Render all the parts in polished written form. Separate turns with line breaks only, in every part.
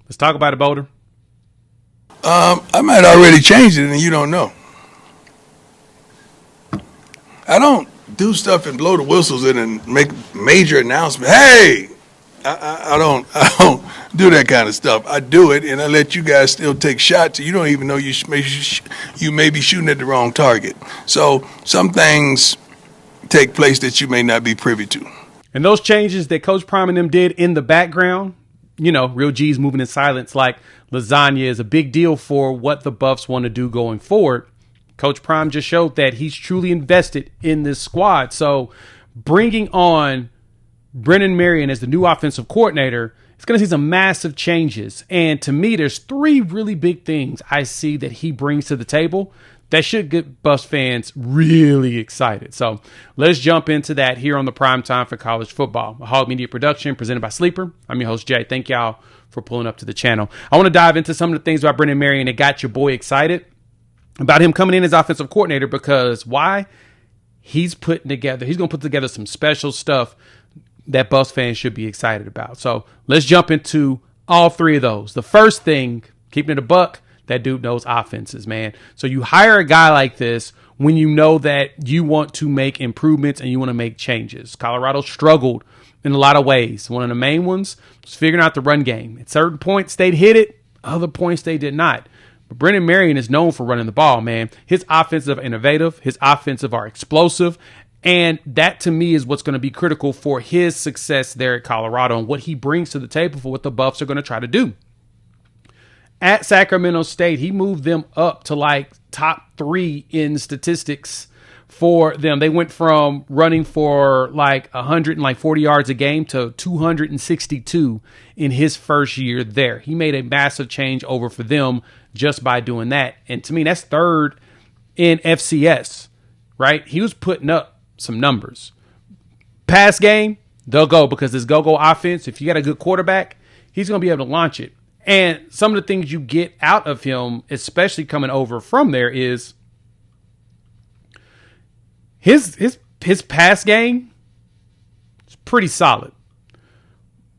Let's talk about it, Boulder.
I might already change it and you don't know. I don't do stuff and blow the whistles in and make major announcements. Hey, I don't do that kind of stuff. I do it and I let you guys still take shots. You don't even know you may be shooting at the wrong target. So some things take place that you may not be privy to.
And those changes that Coach Prime and them did in the background, you know, real G's moving in silence like lasagna is a big deal for what the Buffs want to do going forward. Coach Prime just showed that he's truly invested in this squad. So bringing on Brennan Marion as the new offensive coordinator, it's going to see some massive changes. And to me, there's three really big things I see that he brings to the table that should get Buffs fans really excited. So let's jump into that here on the Prime Time for College Football, a Hog Media production presented by Sleeper. I'm your host, Jay. Thank y'all for pulling up to the channel. I want to dive into some of the things about Brennan Marion that got your boy excited about him coming in as offensive coordinator, because why? He's going to put together some special stuff that Buffs fans should be excited about. So let's jump into all three of those. The first thing, keeping it a buck, that dude knows offenses, man. So you hire a guy like this when you know that you want to make improvements and you want to make changes. Colorado struggled in a lot of ways. One of the main ones was figuring out the run game. At certain points, they'd hit it. Other points, they did not. But Brennan Marion is known for running the ball, man. His offensive are innovative. His offensive are explosive. And that, to me, is what's going to be critical for his success there at Colorado and what he brings to the table for what the Buffs are going to try to do. At Sacramento State, he moved them up to like top 3 in statistics for them. They went from running for like 140 yards a game to 262 in his first year there. He made a massive change over for them just by doing that. And to me, that's third in FCS, right? He was putting up some numbers. Pass game, they'll go, because this go-go offense, if you got a good quarterback, he's going to be able to launch it. And some of the things you get out of him, especially coming over from there, is his pass game is pretty solid.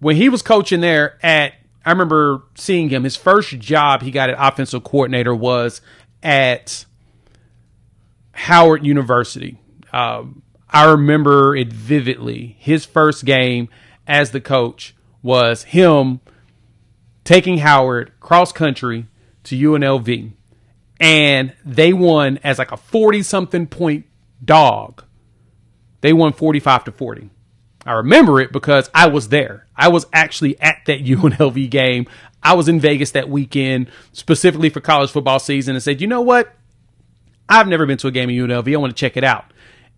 When he was coaching there I remember seeing him, his first job he got at offensive coordinator was at Howard University. I remember it vividly. His first game as the coach was him taking Howard cross country to UNLV, and they won as like a 40-something point dog. They won 45-40. I remember it because I was there. I was actually at that UNLV game. I was in Vegas that weekend specifically for college football season and said, you know what? I've never been to a game of UNLV. I want to check it out.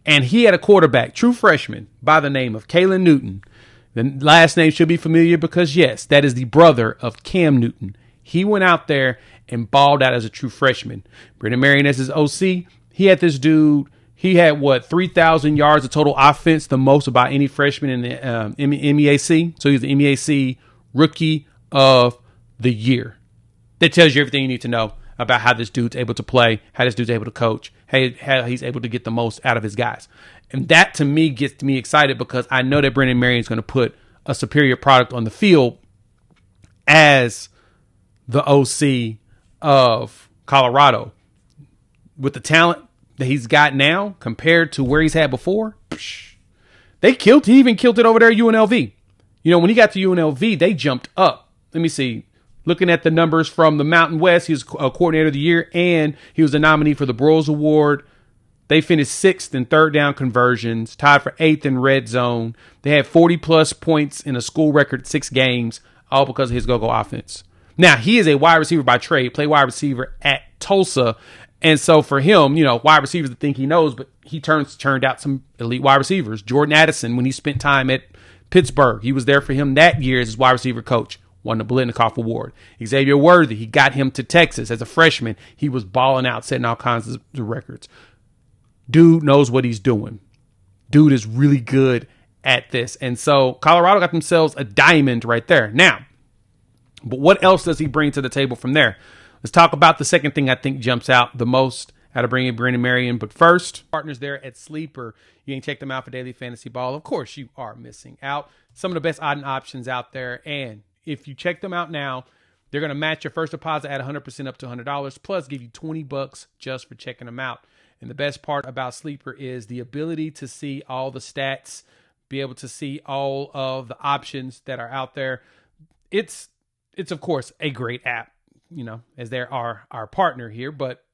And he had a quarterback, true freshman, by the name of Kalen Newton. The last name should be familiar because, yes, that is the brother of Cam Newton. He went out there and balled out as a true freshman. Brennan Marion as his OC, he had this dude, he had, 3,000 yards of total offense, the most about any freshman in the MEAC. So he's the MEAC Rookie of the Year. That tells you everything you need to know about how this dude's able to play, how this dude's able to coach, how he's able to get the most out of his guys. And that, to me, gets me excited because I know that Brennan Marion is going to put a superior product on the field as the OC of Colorado. With the talent that he's got now compared to where he's had before, he even killed it over there at UNLV. You know, when he got to UNLV, they jumped up. Let me see. Looking at the numbers from the Mountain West, he was a coordinator of the year, and he was a nominee for the Broyles Award. They finished 6th in third down conversions, tied for 8th in red zone. They had 40-plus points in a school record 6 games, all because of his go-go offense. Now, he is a wide receiver by trade, played wide receiver at Tulsa. And so for him, you know, wide receivers the thing he knows, but he turned out some elite wide receivers. Jordan Addison, when he spent time at Pittsburgh, he was there for him that year as his wide receiver coach. Won the Blitnikoff Award. Xavier Worthy, he got him to Texas as a freshman. He was balling out, setting all kinds of records. Dude knows what he's doing. Dude is really good at this. And so Colorado got themselves a diamond right there. Now, but what else does he bring to the table from there? Let's talk about the second thing I think jumps out the most out of bringing Brennan Marion. But first, partners there at Sleeper. You can check them out for daily fantasy ball. Of course, you are missing out. Some of the best odd options out there. And if you check them out now, They're going to match your first deposit at 100% up to $100, plus give you $20 just for checking them out. And the best part about Sleeper is the ability to see all the stats, be able to see all of the options that are out there. It's of course a great app, as they're our partner here. But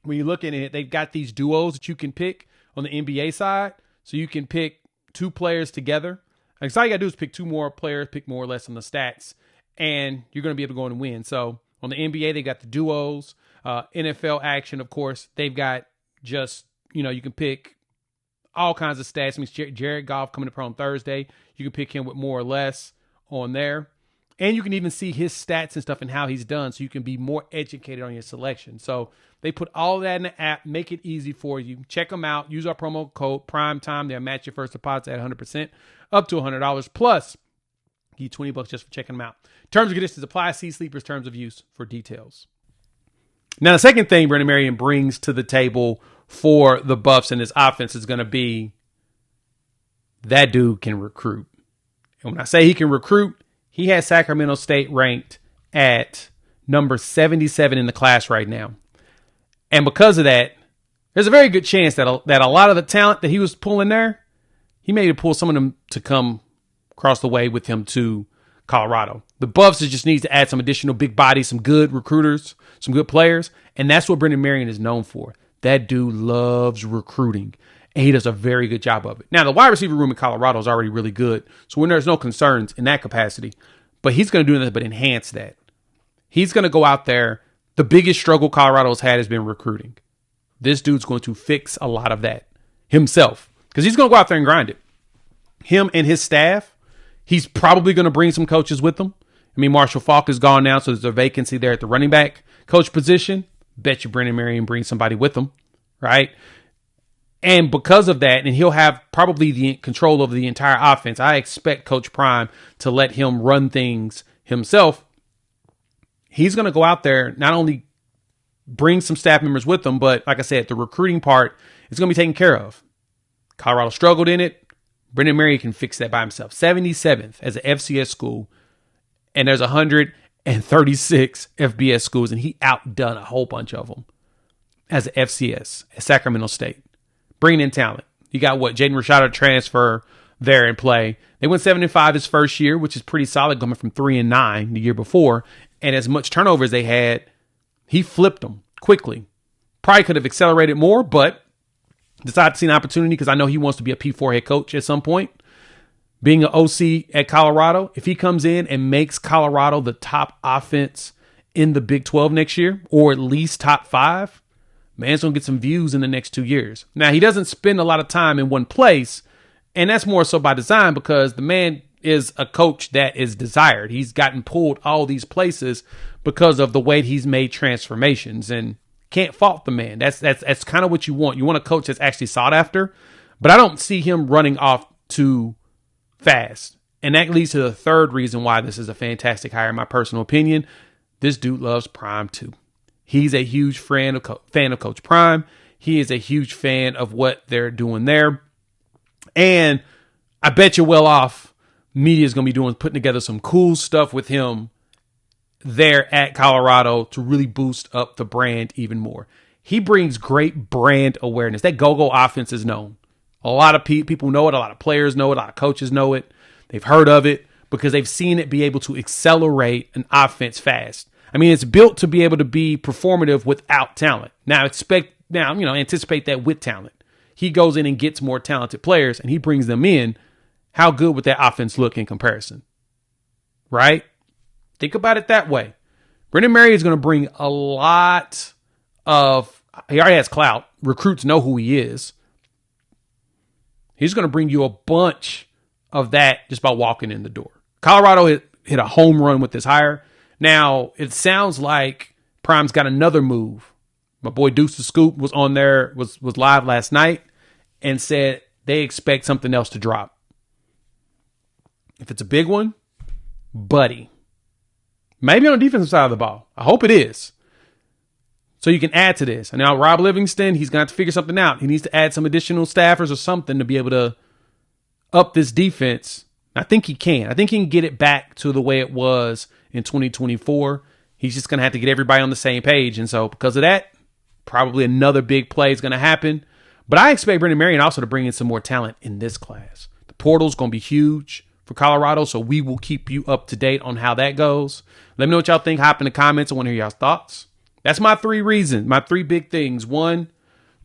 when you look at it, they've got these duos that you can pick on the NBA side. So you can pick two players together. And so all you got to do is pick two more players, pick more or less on the stats, and you're going to be able to go and win. So on the NBA, they got the duos, NFL action, of course. They've got just, you can pick all kinds of stats. I mean, Jared Goff coming up on Thursday. You can pick him with more or less on there. And you can even see his stats and stuff and how he's done, so you can be more educated on your selection. So they put all of that in the app, make it easy for you. Check them out. Use our promo code PRIMETIME. They'll match your first deposit at 100% up to $100. Plus, give you $20 just for checking them out. Terms and conditions apply. See Sleeper's terms of use for details. Now, the second thing Brennan Marion brings to the table for the Buffs and his offense is going to be that dude can recruit. And when I say he can recruit, he has Sacramento State ranked at number 77 in the class right now. And because of that, there's a very good chance that a lot of the talent that he was pulling there, he may pull some of them to come across the way with him to Colorado. The Buffs just needs to add some additional big bodies, some good recruiters, some good players. And that's what Brennan Marion is known for. That dude loves recruiting, and he does a very good job of it. Now, the wide receiver room in Colorado is already really good, so when there's no concerns in that capacity, but he's going to do nothing but enhance that. He's going to go out there. The biggest struggle Colorado's had has been recruiting. This dude's going to fix a lot of that himself, because he's going to go out there and grind it. Him and his staff, he's probably going to bring some coaches with him. I mean, Marshall Faulk is gone now, so there's a vacancy there at the running back coach position. Bet you Brennan Marion brings somebody with him, right? And because of that, and he'll have probably the control over the entire offense, I expect Coach Prime to let him run things himself. He's going to go out there, not only bring some staff members with him, but like I said, the recruiting part is going to be taken care of. Colorado struggled in it. Brennan Marion can fix that by himself. 77th as an FCS school, and there's 136 FBS schools, and he outdone a whole bunch of them as an FCS at Sacramento State. Bringing in talent. You got Jaden Rashada transfer there and play. They went 7-5 his first year, which is pretty solid, coming from 3-9 the year before. And as much turnover as they had, he flipped them quickly. Probably could have accelerated more, but decided to see an opportunity because I know he wants to be a P4 head coach at some point. Being an OC at Colorado, if he comes in and makes Colorado the top offense in the Big 12 next year, or at least top 5, man's going to get some views in the next 2 years. Now, he doesn't spend a lot of time in one place, and that's more so by design because the man is a coach that is desired. He's gotten pulled all these places because of the way he's made transformations, and can't fault the man. That's kind of what you want. You want a coach that's actually sought after, but I don't see him running off too fast. And that leads to the third reason why this is a fantastic hire, in my personal opinion. This dude loves Prime too. He's a huge fan of Coach Prime. He is a huge fan of what they're doing there. And I bet you well off media is going to be putting together some cool stuff with him there at Colorado to really boost up the brand even more. He brings great brand awareness. That go-go offense is known. A lot of people know it. A lot of players know it. A lot of coaches know it. They've heard of it because they've seen it be able to accelerate an offense fast. I mean, it's built to be able to be performative without talent. Now, anticipate that with talent. He goes in and gets more talented players, and he brings them in. How good would that offense look in comparison? Right? Think about it that way. Brennan Marion is going to bring a lot of, he already has clout. Recruits know who he is. He's going to bring you a bunch of that just by walking in the door. Colorado hit a home run with this hire. Now, it sounds like Prime's got another move. My boy Deuce the Scoop was on there, was live last night and said they expect something else to drop. If it's a big one, buddy. Maybe on the defensive side of the ball. I hope it is. So you can add to this. And now Rob Livingston, he's going to have to figure something out. He needs to add some additional staffers or something to be able to up this defense. I think he can. I think he can get it back to the way it was in 2024. He's just going to have to get everybody on the same page. And so because of that, probably another big play is going to happen. But I expect Brennan Marion also to bring in some more talent in this class. The portal is going to be huge for Colorado, so we will keep you up to date on how that goes. Let me know what y'all think. Hop in the comments. I want to hear y'all's thoughts. That's my three reasons, my three big things. One,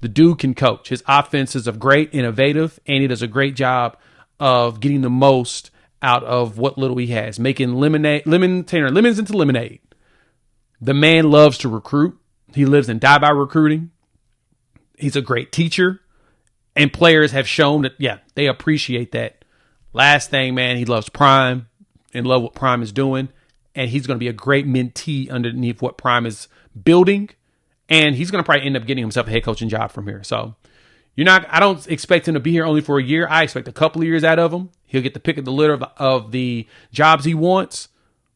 the dude can coach. His offense is great, innovative, and he does a great job of getting the most out of what little he has, making turning lemons into lemonade. The man loves to recruit. He lives and die by recruiting. He's a great teacher, and players have shown that, yeah, they appreciate that. Last thing, man, he loves Prime and love what Prime is doing, and he's going to be a great mentee underneath what Prime is building, and he's going to probably end up getting himself a head coaching job from here. So I don't expect him to be here only for a year. I expect a couple of years out of him. He'll get the pick of the litter of the jobs he wants,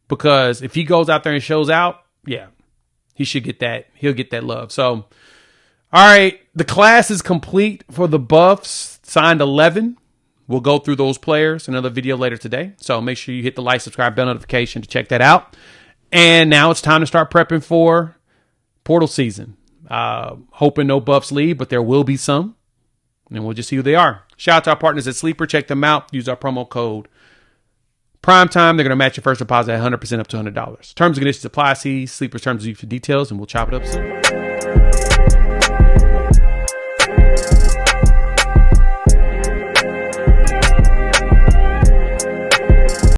because if he goes out there and shows out, yeah, he should get that. He'll get that love. So, all right, the class is complete for the Buffs. Signed 11. We'll go through those players. Another video later today. So make sure you hit the like, subscribe, bell notification to check that out. And now it's time to start prepping for portal season. Hoping no Buffs leave, but there will be some. And we'll just see who they are. Shout out to our partners at Sleeper. Check them out. Use our promo code PRIMETIME. They're going to match your first deposit at 100% up to $100. Terms and conditions apply. See Sleeper's terms for details, and we'll chop it up soon.